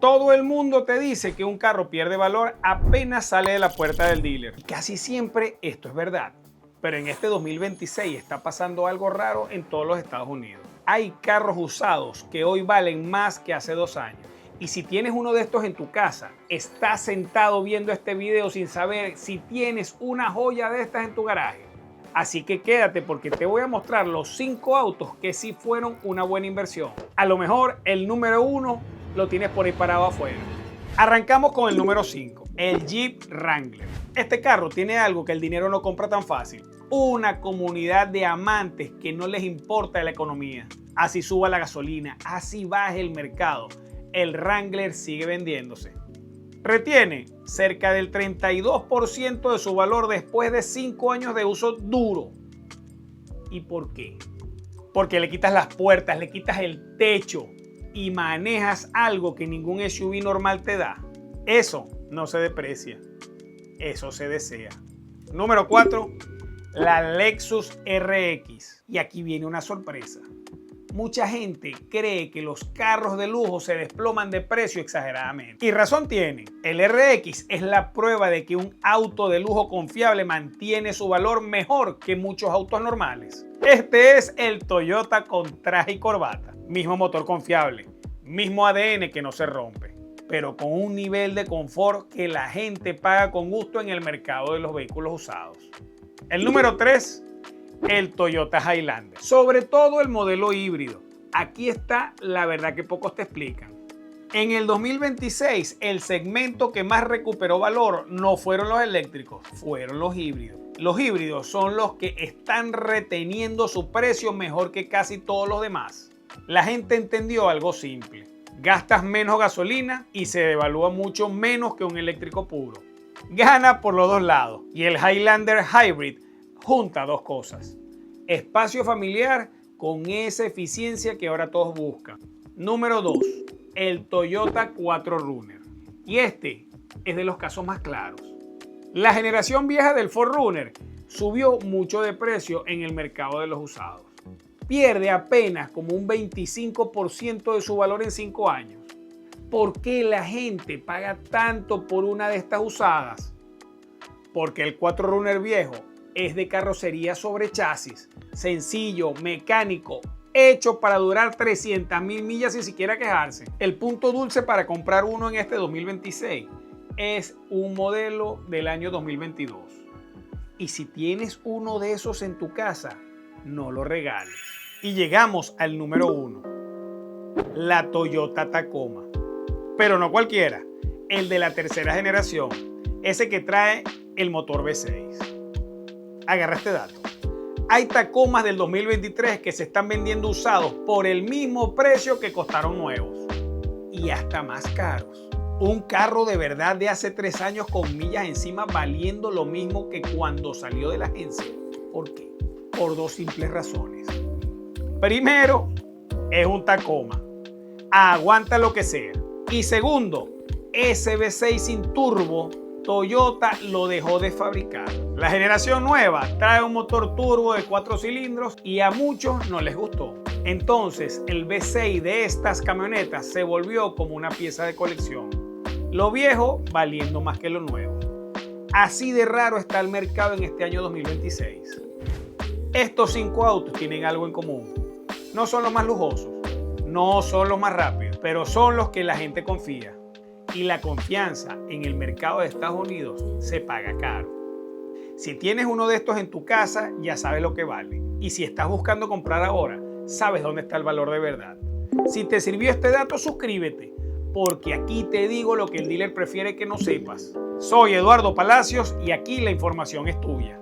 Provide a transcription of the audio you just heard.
Todo el mundo te dice que un carro pierde valor apenas sale de la puerta del dealer. Y casi siempre esto es verdad. Pero en este 2026 está pasando algo raro en todos los Estados Unidos. Hay carros usados que hoy valen más que hace 2 años. Y si tienes uno de estos en tu casa, estás sentado viendo este video sin saber si tienes una joya de estas en tu garaje. Así que quédate porque te voy a mostrar los 5 autos que sí fueron una buena inversión. A lo mejor el número 1 lo tienes por ahí parado afuera. Arrancamos con el número 5, el Jeep Wrangler. Este carro tiene algo que el dinero no compra tan fácil. Una comunidad de amantes que no les importa la economía. Así suba la gasolina, así baje el mercado. El Wrangler sigue vendiéndose. Retiene cerca del 32% de su valor después de 5 años de uso duro. ¿Y por qué? Porque le quitas las puertas, le quitas el techo y manejas algo que ningún SUV normal te da. Eso no se deprecia, eso se desea. Número 4, la Lexus RX. Y aquí viene una sorpresa. Mucha gente cree que los carros de lujo se desploman de precio exageradamente. Y razón tienen. El RX es la prueba de que un auto de lujo confiable mantiene su valor mejor que muchos autos normales. Este es el Toyota con traje y corbata. Mismo motor confiable, mismo ADN que no se rompe, pero con un nivel de confort que la gente paga con gusto en el mercado de los vehículos usados. El número 3. El Toyota Highlander, sobre todo el modelo híbrido. Aquí está la verdad que pocos te explican. En el 2026, el segmento que más recuperó valor no fueron los eléctricos, fueron los híbridos. Los híbridos son los que están reteniendo su precio mejor que casi todos los demás. La gente entendió algo simple. Gastas menos gasolina y se devalúa mucho menos que un eléctrico puro. Gana por los dos lados. Y el Highlander Hybrid junta dos cosas: espacio familiar con esa eficiencia que ahora todos buscan. Número 2, el Toyota 4Runner. Y este es de los casos más claros. La generación vieja del 4Runner subió mucho de precio en el mercado de los usados. Pierde apenas como un 25% de su valor en 5 años. ¿Por qué la gente paga tanto por una de estas usadas? Porque el 4Runner viejo es de carrocería sobre chasis, sencillo, mecánico, hecho para durar 300.000 millas sin siquiera quejarse. El punto dulce para comprar uno en este 2026 es un modelo del año 2022. Y si tienes uno de esos en tu casa, no lo regales. Y llegamos al número 1, la Toyota Tacoma. Pero no cualquiera, el de la tercera generación, ese que trae el motor V6. Agarra este dato. Hay Tacomas del 2023 que se están vendiendo usados por el mismo precio que costaron nuevos. Y hasta más caros. Un carro de verdad de hace 3 años con millas encima valiendo lo mismo que cuando salió de la agencia. ¿Por qué? Por 2 simples razones. Primero, es un Tacoma. Aguanta lo que sea. Y segundo, ese V6 sin turbo Toyota lo dejó de fabricar. La generación nueva trae un motor turbo de 4 cilindros y a muchos no les gustó. Entonces el V6 de estas camionetas se volvió como una pieza de colección. Lo viejo valiendo más que lo nuevo. Así de raro está el mercado en este año 2026. Estos 5 autos tienen algo en común. No son los más lujosos, no son los más rápidos, pero son los que la gente confía. Y la confianza en el mercado de Estados Unidos se paga caro. Si tienes uno de estos en tu casa, ya sabes lo que vale. Y si estás buscando comprar ahora, sabes dónde está el valor de verdad. Si te sirvió este dato, suscríbete, porque aquí te digo lo que el dealer prefiere que no sepas. Soy Eduardo Palacios y aquí la información es tuya.